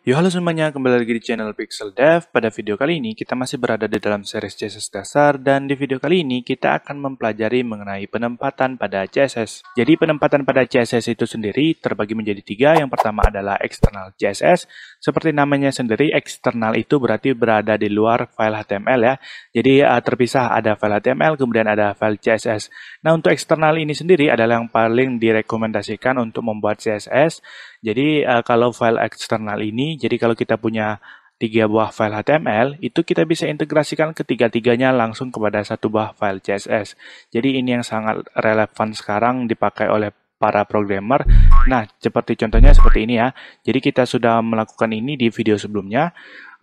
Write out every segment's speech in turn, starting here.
Yo, halo semuanya, kembali lagi di channel Pixel Dev. Pada video kali ini, kita masih berada di dalam series CSS dasar, dan di video kali ini, kita akan mempelajari mengenai penempatan pada CSS. Jadi, penempatan pada CSS itu sendiri terbagi menjadi tiga. Yang pertama adalah external CSS. Seperti namanya sendiri, eksternal itu berarti berada di luar file HTML ya. Jadi, terpisah ada file HTML, kemudian ada file CSS. Nah, untuk eksternal ini sendiri adalah yang paling direkomendasikan untuk membuat CSS. Jadi kalau file eksternal ini, jadi kalau kita punya 3 buah file HTML, itu kita bisa integrasikan ketiga-tiganya langsung kepada satu buah file CSS. Jadi ini yang sangat relevan sekarang dipakai oleh para programmer. Nah, seperti contohnya seperti ini ya. Jadi kita sudah melakukan ini di video sebelumnya.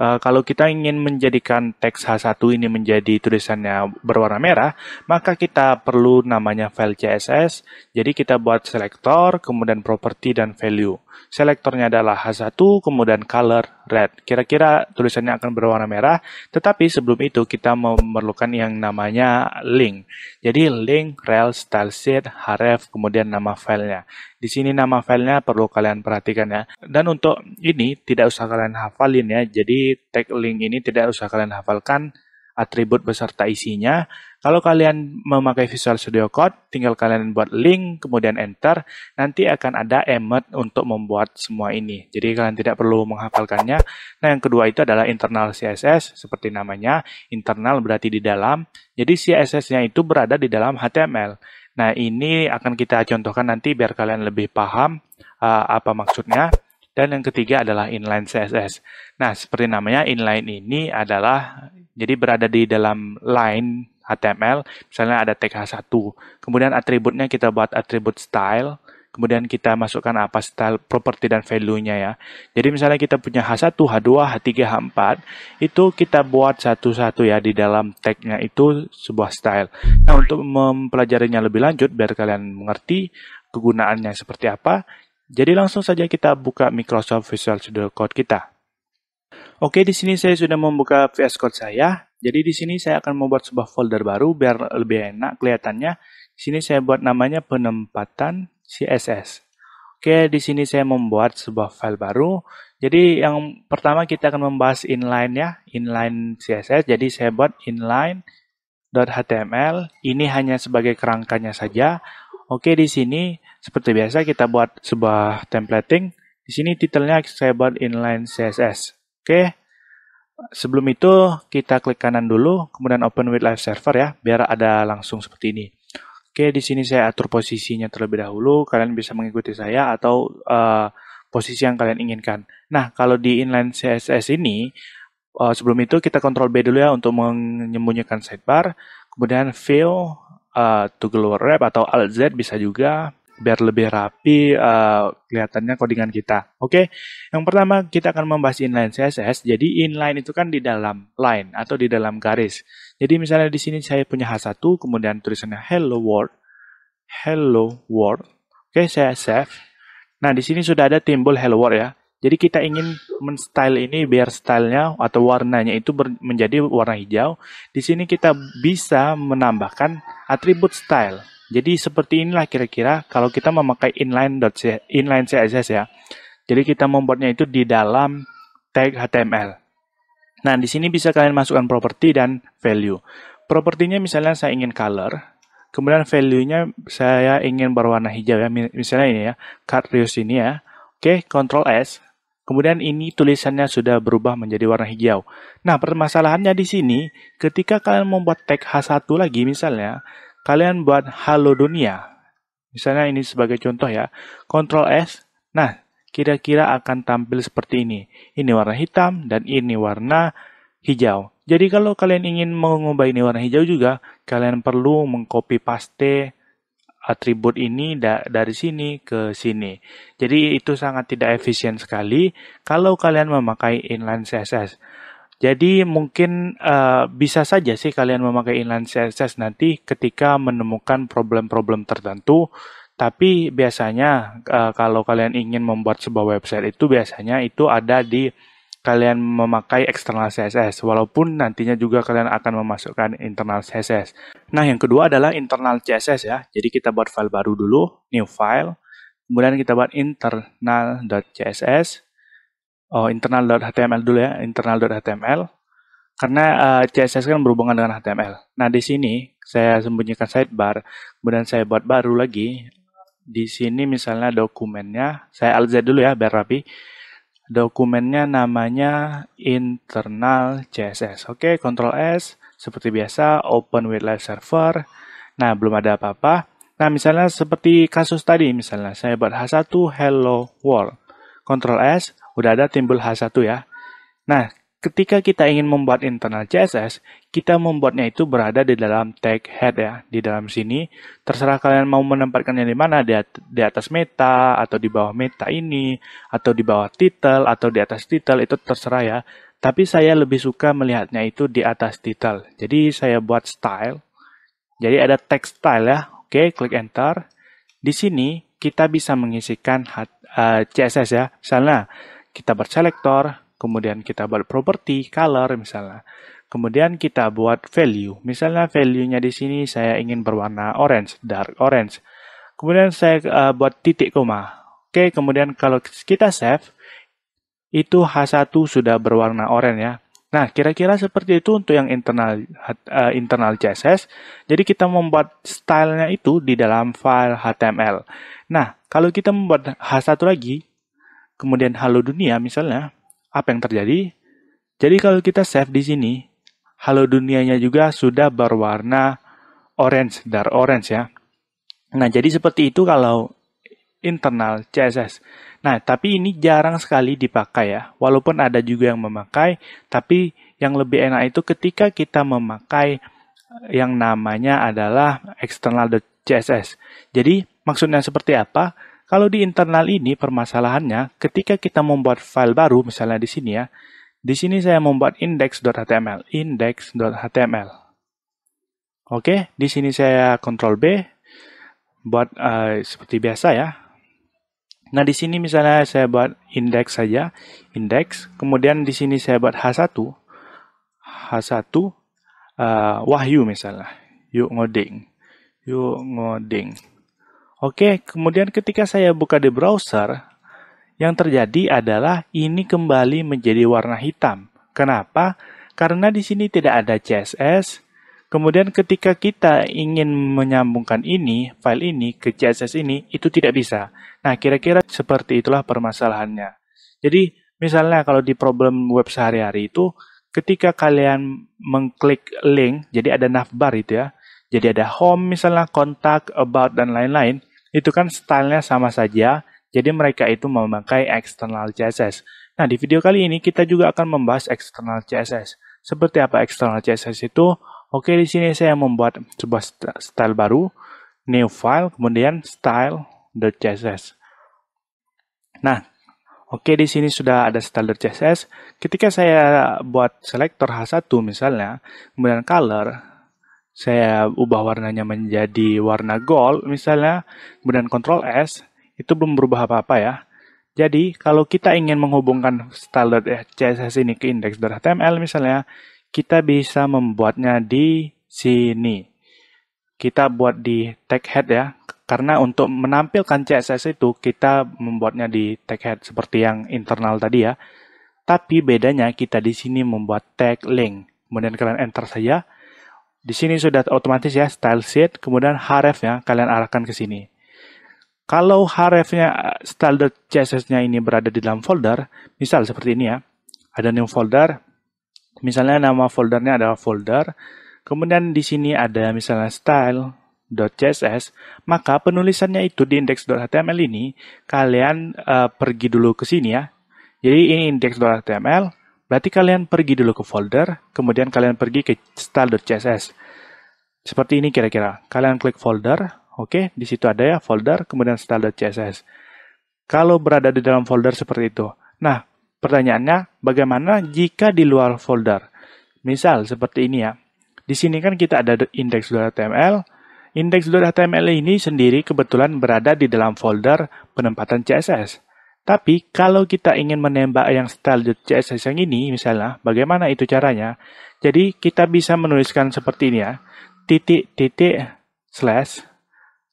Kalau kita ingin menjadikan teks H1 ini menjadi tulisannya berwarna merah, maka kita perlu namanya file CSS. Jadi kita buat selektor, kemudian property dan value. Selektornya adalah H1, kemudian color red. Kira-kira tulisannya akan berwarna merah, tetapi sebelum itu kita memerlukan yang namanya link. Jadi link, rel, style sheet, href, kemudian nama filenya. Di sini nama filenya perlu kalian perhatikan ya. Dan untuk ini tidak usah kalian hafalin ya. Jadi tag link ini tidak usah kalian hafalkan atribut beserta isinya. Kalau kalian memakai Visual Studio Code, tinggal kalian buat link, kemudian enter, nanti akan ada emot untuk membuat semua ini. Jadi kalian tidak perlu menghafalkannya. Nah, yang kedua itu adalah internal CSS, seperti namanya, internal berarti di dalam. Jadi CSS-nya itu berada di dalam HTML. Nah, ini akan kita contohkan nanti biar kalian lebih paham apa maksudnya. Dan yang ketiga adalah inline CSS. Nah, seperti namanya, inline ini adalah jadi berada di dalam line HTML, misalnya ada tag H1. Kemudian atributnya kita buat atribut style, kemudian kita masukkan apa style, property, dan value-nya ya. Jadi misalnya kita punya H1, H2, H3, H4, itu kita buat satu-satu ya, di dalam tag-nya itu sebuah style. Nah, untuk mempelajarinya lebih lanjut, biar kalian mengerti kegunaannya seperti apa, jadi langsung saja kita buka Microsoft Visual Studio Code kita. Oke, di sini saya sudah membuka VS Code saya. Jadi di sini saya akan membuat sebuah folder baru biar lebih enak kelihatannya. Di sini saya buat namanya penempatan CSS. Oke, di sini saya membuat sebuah file baru. Jadi yang pertama kita akan membahas inline ya, inline CSS. Jadi saya buat inline.html. Ini hanya sebagai kerangkanya saja. Oke, di sini seperti biasa kita buat sebuah templating. Di sini titelnya saya buat inline CSS. Oke. Sebelum itu kita klik kanan dulu, kemudian open with live server ya, biar ada langsung seperti ini. Oke, di sini saya atur posisinya terlebih dahulu. Kalian bisa mengikuti saya atau posisi yang kalian inginkan. Nah, kalau di inline CSS ini, sebelum itu kita Ctrl B dulu ya untuk menyembunyikan sidebar. Kemudian fill, toggle wrap atau Alt Z bisa juga, biar lebih rapi kelihatannya codingan kita. Oke, yang pertama kita akan membahas inline CSS. Jadi inline itu kan di dalam line atau di dalam garis. Jadi misalnya di sini saya punya H1, kemudian tulisannya hello world. Hello world. Oke, saya save. Nah, di sini sudah ada timbul hello world ya. Jadi kita ingin men-style ini biar stylenya atau warnanya itu menjadi warna hijau. Di sini kita bisa menambahkan atribut style. Jadi seperti inilah kira-kira kalau kita memakai inline CSS ya. Jadi kita membuatnya itu di dalam tag HTML. Nah, di sini bisa kalian masukkan property dan value. Propertinya misalnya saya ingin color, kemudian value-nya saya ingin berwarna hijau ya. Misalnya ini ya, cut radius ini ya. Oke, Ctrl S. Kemudian ini tulisannya sudah berubah menjadi warna hijau. Nah, permasalahannya di sini, ketika kalian membuat tag H1 lagi misalnya, kalian buat halo dunia. Misalnya ini sebagai contoh ya. Ctrl S. Nah, kira-kira akan tampil seperti ini. Ini warna hitam dan ini warna hijau. Jadi kalau kalian ingin mengubah ini warna hijau juga, kalian perlu mengcopy paste atribut ini dari sini ke sini. Jadi itu sangat tidak efisien sekali kalau kalian memakai inline CSS. Jadi mungkin bisa saja sih kalian memakai inline CSS nanti ketika menemukan problem-problem tertentu. Tapi biasanya kalau kalian ingin membuat sebuah website itu biasanya itu ada di kalian memakai external CSS, walaupun nantinya juga kalian akan memasukkan internal CSS. Nah, yang kedua adalah internal CSS ya. Jadi kita buat file baru dulu, new file. Kemudian kita buat internal.css. internal.html dulu ya, internal.html. Karena CSS kan berhubungan dengan HTML. Nah, di sini saya sembunyikan sidebar, kemudian saya buat baru lagi. Di sini misalnya dokumennya, saya Alt Z dulu ya, biar rapi. Dokumennya namanya internal CSS. Oke, Ctrl S, seperti biasa, open with live server. Nah, belum ada apa-apa. Nah, misalnya seperti kasus tadi, misalnya saya buat H1 hello world. Ctrl S, udah ada timbul H1 ya. Nah, ketika kita ingin membuat internal CSS, kita membuatnya itu berada di dalam tag head ya, di dalam sini. Terserah kalian mau menempatkannya di mana, di atas meta, atau di bawah meta ini, atau di bawah title, atau di atas title, itu terserah ya. Tapi saya lebih suka melihatnya itu di atas title. Jadi saya buat style. Jadi ada text style ya. Oke, klik enter. Di sini kita bisa mengisikan CSS ya. Misalnya kita berselektor, kemudian kita buat property, color misalnya. Kemudian kita buat value. Misalnya value-nya di sini saya ingin berwarna orange, dark orange. Kemudian saya buat titik koma. Oke, kemudian kalau kita save, itu H1 sudah berwarna oranye ya. Nah, kira-kira seperti itu untuk yang internal CSS. Jadi kita membuat stylenya itu di dalam file HTML. Nah, kalau kita membuat H1 lagi, kemudian halo dunia misalnya, apa yang terjadi? Jadi kalau kita save di sini, halo dunianya juga sudah berwarna orange, dark orange ya. Nah, jadi seperti itu kalau internal CSS. Nah, tapi ini jarang sekali dipakai ya. Walaupun ada juga yang memakai, tapi yang lebih enak itu ketika kita memakai yang namanya adalah external.css. Jadi, maksudnya seperti apa? Kalau di internal ini permasalahannya, ketika kita membuat file baru, misalnya di sini ya, di sini saya membuat index.html, index.html. Oke, di sini saya Ctrl B, buat seperti biasa ya. Nah, di sini misalnya saya buat index saja, index. Kemudian di sini saya buat H1, Wahyu misalnya, yuk ngoding. Oke, kemudian ketika saya buka di browser, yang terjadi adalah ini kembali menjadi warna hitam. Kenapa? Karena di sini tidak ada CSS. Kemudian ketika kita ingin menyambungkan file ini ke CSS ini, itu tidak bisa. Nah, kira-kira seperti itulah permasalahannya. Jadi, misalnya kalau di problem web sehari-hari itu, ketika kalian mengklik link, jadi ada navbar itu ya. Jadi ada home, misalnya contact, about, dan lain-lain. Itu kan stylenya sama saja. Jadi mereka itu memakai external CSS. Nah, di video kali ini kita juga akan membahas external CSS. Seperti apa external CSS itu? Oke, di sini saya membuat sebuah style baru, new file, kemudian style.css. Nah, oke, di sini sudah ada style.css. Ketika saya buat selektor H1 misalnya, kemudian color, saya ubah warnanya menjadi warna gold misalnya, kemudian Ctrl S, itu belum berubah apa-apa ya. Jadi, kalau kita ingin menghubungkan style.css ini ke index.html misalnya, kita bisa membuatnya di sini. Kita buat di tag head ya, karena untuk menampilkan CSS itu kita membuatnya di tag head seperti yang internal tadi ya. Tapi bedanya kita di sini membuat tag link. Kemudian kalian enter saja. Di sini sudah otomatis ya style sheet, kemudian href-nya kalian arahkan ke sini. Kalau href-nya style.css-nya ini berada di dalam folder, misal seperti ini ya. Ada new folder. Misalnya nama foldernya adalah folder, kemudian di sini ada misalnya style.css, maka penulisannya itu di index.html ini, kalian pergi dulu ke sini ya. Jadi ini index.html, berarti kalian pergi dulu ke folder, kemudian kalian pergi ke style.css. Seperti ini kira-kira, kalian klik folder, oke, di situ ada ya folder, kemudian style.css. Kalau berada di dalam folder seperti itu. Nah, pertanyaannya, bagaimana jika di luar folder? Misal seperti ini ya. Di sini kan kita ada index.html. Index.html ini sendiri kebetulan berada di dalam folder penempatan CSS. Tapi kalau kita ingin menembak yang style.css yang ini, misalnya, bagaimana itu caranya? Jadi kita bisa menuliskan seperti ini ya. //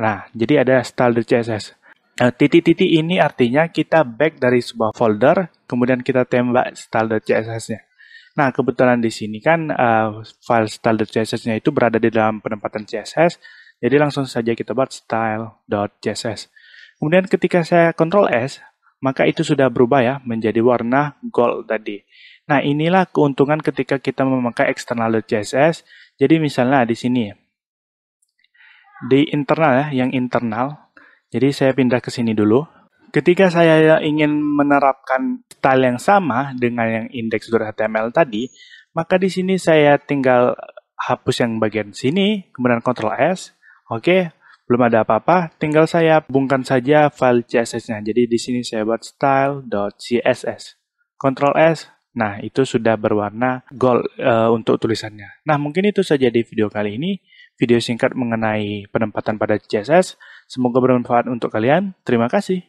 Nah, jadi ada style.css. Titik-titik ini artinya kita back dari sebuah folder, kemudian kita tembak style.css-nya. Nah, kebetulan di sini kan file style.css-nya itu berada di dalam penempatan CSS, jadi langsung saja kita buat style.css. Kemudian ketika saya Ctrl S, maka itu sudah berubah ya, menjadi warna gold tadi. Nah, inilah keuntungan ketika kita memakai external.css. Jadi misalnya di sini, di internal ya, yang internal. Jadi saya pindah ke sini dulu. Ketika saya ingin menerapkan style yang sama dengan yang index.html tadi, maka di sini saya tinggal hapus yang bagian sini, kemudian Ctrl S. Oke, belum ada apa-apa, tinggal saya hubungkan saja file CSS-nya. Jadi di sini saya buat style.css. Ctrl S. Nah, itu sudah berwarna gold untuk tulisannya. Nah, mungkin itu saja di video kali ini. Video singkat mengenai penempatan pada CSS. Semoga bermanfaat untuk kalian. Terima kasih.